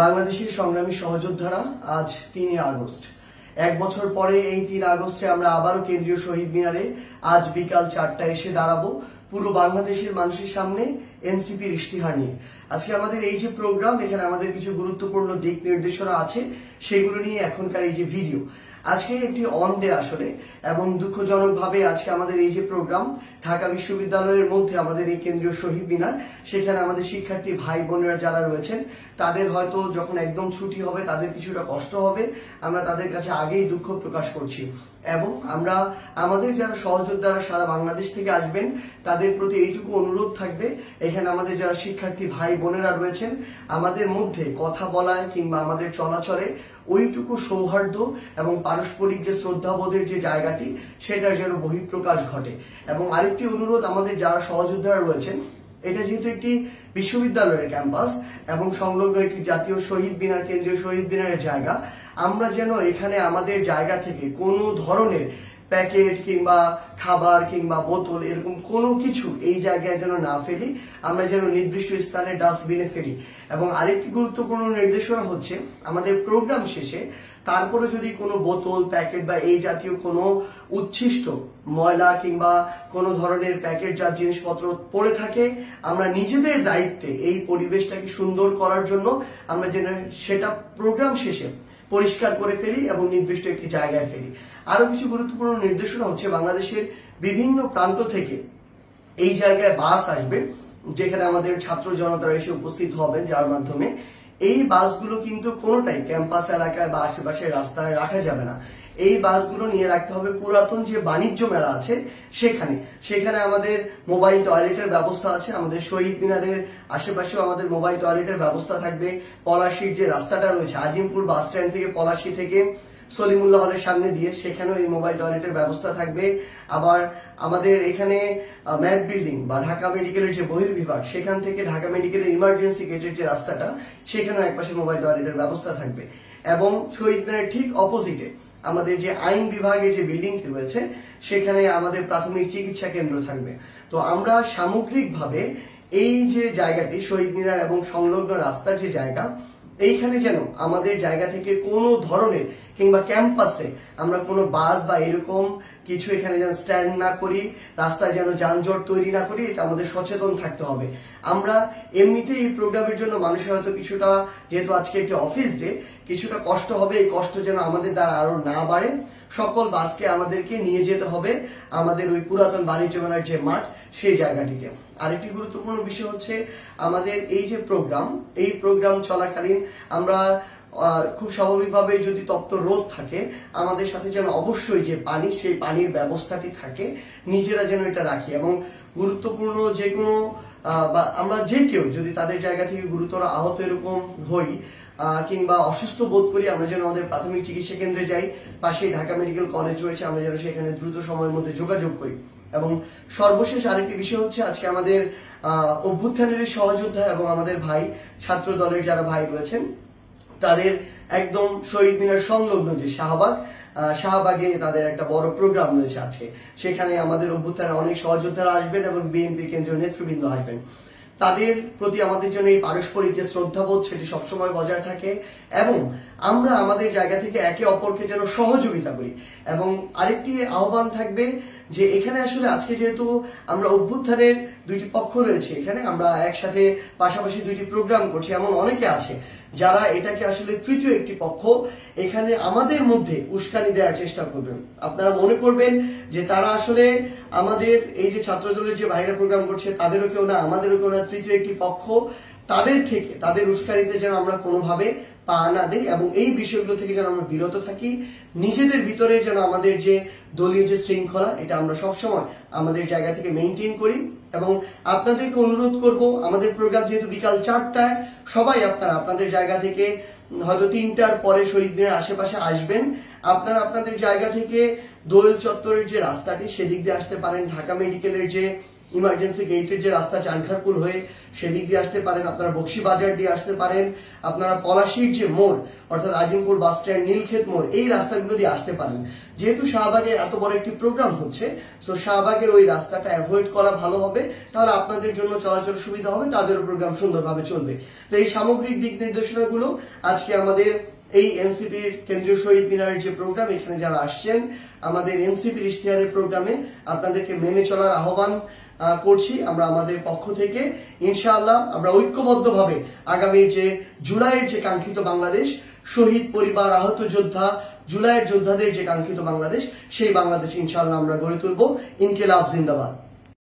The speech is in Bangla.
বাংলাদেশের সংগ্রামী সহযোদ্ধারা আজ ৩ আগস্ট এক বছর পরে এই ৩ আগস্টে আমরা আবারও কেন্দ্রীয় শহীদ মিনারে আজ বিকাল ৪টায় এসে দাঁড়াবো পুরো বাংলাদেশের মানুষের সামনে এনসিপির ইশতেহার নিয়ে। আজকে আমাদের এই যে প্রোগ্রাম, এখানে আমাদের কিছু গুরুত্বপূর্ণ দিক নির্দেশনা আছে, সেগুলো নিয়ে এখনকার এই যে ভিডিও। আজকে একটি অন ডে আসলে, এবং দুঃখজনকভাবে আজকে আমাদের এই যে প্রোগ্রাম ঢাকা বিশ্ববিদ্যালয়ের মধ্যে আমাদের এই কেন্দ্রীয় শহীদ মিনার, সেখানে আমাদের শিক্ষার্থী ভাই বোনেরা যারা রয়েছেন তাদের হয়তো যখন একদম ছুটি হবে তাদের কিছুটা কষ্ট হবে। আমরা তাদের কাছে আগেই দুঃখ প্রকাশ করছি, এবং আমরা আমাদের যারা সহযোদ্ধারা সারা বাংলাদেশ থেকে আসবেন তাদের প্রতি এইটুকু অনুরোধ থাকবে, এখানে আমাদের যারা শিক্ষার্থী ভাই বোনেরা রয়েছেন আমাদের মধ্যে কথা বলায় কিংবা আমাদের চলাচলে ওইটুকু সৌহার্দ্য এবং পারস্পরিক যে শ্রদ্ধাবোধের যে জায়গাটি, সেটার যেন বহিঃপ্রকাশ ঘটে। এবং আরেকটি অনুরোধ, আমাদের যারা সহযোদ্ধারা রয়েছেন, এটা যেহেতু একটি বিশ্ববিদ্যালয়ের ক্যাম্পাস এবং সংলগ্ন একটি জাতীয় শহীদ মিনার, কেন্দ্রীয় শহীদ মিনারের জায়গা, আমরা যেন এখানে আমাদের জায়গা থেকে কোনো ধরনের প্যাকেট কিংবা খাবার কিংবা বোতল এরকম কোনো কিছু এই জায়গায় যেন না ফেলি, আমরা যেন নির্দিষ্ট স্থানে ডাস্টবিনে ফেলি। এবং আরেকটি গুরুত্বপূর্ণ নির্দেশনা হচ্ছে, আমাদের প্রোগ্রাম শেষে তারপরে যদি কোনো বোতল, প্যাকেট বা এই জাতীয় কোনো উচ্ছিষ্ট ময়লা কিংবা কোনো ধরনের প্যাকেটজাত জিনিসপত্র পড়ে থাকে, আমরা নিজেদের দায়িত্বে এই পরিবেশটাকে সুন্দর করার জন্য আমরা যেন সেটা প্রোগ্রাম শেষে পরিষ্কার করে ফেলি এবং নির্দিষ্ট একটি জায়গায় ফেলি। আরো কিছু গুরুত্বপূর্ণ নির্দেশনা হচ্ছে, বাংলাদেশের বিভিন্ন প্রান্ত থেকে এই জায়গায় বাস আসবে, যেখানে আমাদের ছাত্র জনতারা এসে উপস্থিত হবেন, যার মাধ্যমে এই বাসগুলো কিন্তু কোনোটাই ক্যাম্পাস এলাকায় বা আশেপাশের রাস্তায় রাখা যাবে না। এই বাসগুলো নিয়ে রাখতে হবে পুরাতন যে বাণিজ্য মেলা আছে সেখানে আমাদের মোবাইল টয়লেটের ব্যবস্থা আছে। আমাদের শহীদ মিনারের আশেপাশেও আমাদের মোবাইল টয়লেটের ব্যবস্থা থাকবে। পলাশীর যে রাস্তাটা রয়েছে আজিমপুর বাস স্ট্যান্ড থেকে, পলাশী থেকে সলিমুল্লাহ হলের সামনে দিয়ে, সেখানেও এই মোবাইল টয়লেটের ব্যবস্থা থাকবে। আবার আমাদের এখানে ম্যাথ বিল্ডিং বা ঢাকা মেডিকেলের যে বহির্বিভাগ, সেখান থেকে ঢাকা মেডিকেলের ইমার্জেন্সি গেটের যে রাস্তাটা, সেখানেও একপাশে মোবাইল টয়লেটের ব্যবস্থা থাকবে। এবং শহীদ মিনারের ঠিক অপোজিটে আমাদের যে আইন বিভাগের যে বিল্ডিংটি রয়েছে, সেখানে আমাদের প্রাথমিক চিকিৎসা কেন্দ্র থাকবে। তো আমরা সামগ্রিকভাবে এই যে জায়গাটি শহীদ মিনার এবং সংলগ্ন রাস্তার যে জায়গা, এইখানে যেন আমাদের জায়গা থেকে কোনো ধরনের কিংবা ক্যাম্পাসে আমরা কোনো বাস বা এরকম কিছু এখানে যেন স্ট্যান্ড না করি, রাস্তায় যেন যানজট তৈরি না করি, এটা আমাদের সচেতন থাকতে হবে। আমরা এমনিতেই এই প্রোগ্রামের জন্য মানুষের হয়তো কিছুটা, যেহেতু আজকে একটি অফিস ডে, কিছুটা কষ্ট হবে। এই কষ্ট যেন আমাদের দ্বারা আরো না বাড়ে, সকল বাসকে আমাদেরকে নিয়ে যেতে হবে আমাদের ওই পুরাতন বাণিজ্য মেলার যে মাঠ, সেই জায়গাটিতে। আরেকটি গুরুত্বপূর্ণ বিষয় হচ্ছে, আমাদের এই যে প্রোগ্রাম, এই প্রোগ্রাম চলাকালীন আমরা খুব স্বাভাবিকভাবে যদি তপ্ত রোদ থাকে, আমাদের সাথে যেন অবশ্যই যে পানি, সেই পানির ব্যবস্থাটি থাকে, নিজেরা যেন এটা রাখি। এবং গুরুত্বপূর্ণ যে কোনো বা আমরা যে কেউ যদি তাদের জায়গা থেকে গুরুতর আহত এরকম হই কিংবা অসুস্থ বোধ করি, আমরা যেন আমাদের প্রাথমিক চিকিৎসা কেন্দ্রে যাই। পাশেই ঢাকা মেডিকেল কলেজ রয়েছে, আমরা যেন সেখানে দ্রুত সময়ের মধ্যে যোগাযোগ করি। এবং সর্বশেষ আরেকটি বিষয় হচ্ছে, আজকে আমাদের অভ্যুত্থানের সহযোদ্ধা এবং আমাদের ভাই ছাত্র দলের যারা ভাই রয়েছেন, তাদের একদম শহীদ মিনার সংলগ্ন যে শাহবাগে তাদের একটা বড় প্রোগ্রাম রয়েছে আজকে। সেখানে আমাদের অভ্যুত্থানের অনেক সহযোদ্ধারা আসবেন এবং বিএনপি কেন্দ্রীয় নেতৃবৃন্দ আসবেন। তাদের প্রতি আমাদের জন্য এই পারস্পরিক যে শ্রদ্ধাবোধ, সেটি সবসময় বজায় থাকে, এবং আমরা আমাদের জায়গা থেকে একে অপরকে যেন সহযোগিতা করি। এবং আরেকটি আহ্বান থাকবে যে, এখানে আসলে আজকে যেহেতু আমরা অভ্যুত্থানের দুইটি পক্ষ রয়েছে, এখানে আমরা একসাথে পাশাপাশি দুইটি প্রোগ্রাম করছি, এমন অনেকে আছে যারা এটাকে আসলে তৃতীয় একটি পক্ষ এখানে আমাদের মধ্যে উস্কানি দেওয়ার চেষ্টা করবেন। আপনারা মনে করবেন যে তারা আসলে আমাদের এই যে ছাত্র দলের যে ভাইরা প্রোগ্রাম করছে, তাদেরও কেউ না, আমাদেরও কেউ না, তৃতীয় একটি পক্ষ। তাদের থেকে, তাদের উস্কানিতে যেন আমরা কোনোভাবে পা না দেই এবং এই বিষয়গুলো থেকে যেন আমরা বিরত থাকি। নিজেদের ভিতরে যেন আমাদের যে দলীয় যে শৃঙ্খলা, এটা আমরা সবসময় আমাদের জায়গা থেকে মেনটেন করি। এবং আপনাদেরকে অনুরোধ করব, আমাদের প্রোগ্রাম যেহেতু বিকাল 4টায়, সবাই আপনারা আপনাদের জায়গা থেকে হয়তো 3টার পরে শহীদ মিনারের আশেপাশে আসবেন। আপনারা আপনাদের জায়গা থেকে দোয়েল চত্বরের যে রাস্তাটি, সেদিক দিয়ে আসতে পারেন। ঢাকা মেডিকেলের যে ইমার্জেন্সি গেটের যে রাস্তা চানখারপুল হয়ে সেদিক দিয়ে আসতে পারেন, আপনারা বক্সিবাজার দিয়ে আসতে পারেন, আপনারা পলাশীর যে মোড় অর্থাৎ আজিমপুর বাস স্ট্যান্ড, নীলক্ষেত মোড়, এই রাস্তাগুলো দিয়ে আসতে পারেন। যেহেতু শাহবাগে এত বড় একটি প্রোগ্রাম হচ্ছে, সো শাহবাগের ওই রাস্তাটা অ্যাভয়েড করা ভালো হবে, তাহলে আপনাদের জন্য চলাচল সুবিধা হবে, তাদেরও প্রোগ্রাম সুন্দরভাবে চলবে। তো এই সামগ্রিক দিক নির্দেশনাগুলো আজকে আমাদের এই এনসিপির কেন্দ্রীয় শহীদ মিনারের যে প্রোগ্রাম, এখানে যারা আসছেন আমাদের এনসিপির ইশতেহারের প্রোগ্রামে আপনাদেরকে মেনে চলার আহ্বান করছি আমরা আমাদের পক্ষ থেকে। ইনশাআল্লাহ আমরা ঐক্যবদ্ধভাবে আগামীর যে জুলাইয়ের যে কাঙ্ক্ষিত বাংলাদেশ, শহীদ পরিবার, আহত যোদ্ধা, জুলাইয়ের যোদ্ধাদের যে কাঙ্ক্ষিত বাংলাদেশ, সেই বাংলাদেশ ইনশাআল্লাহ আমরা গড়ে তুলব। ইনকিলাব জিন্দাবাদ।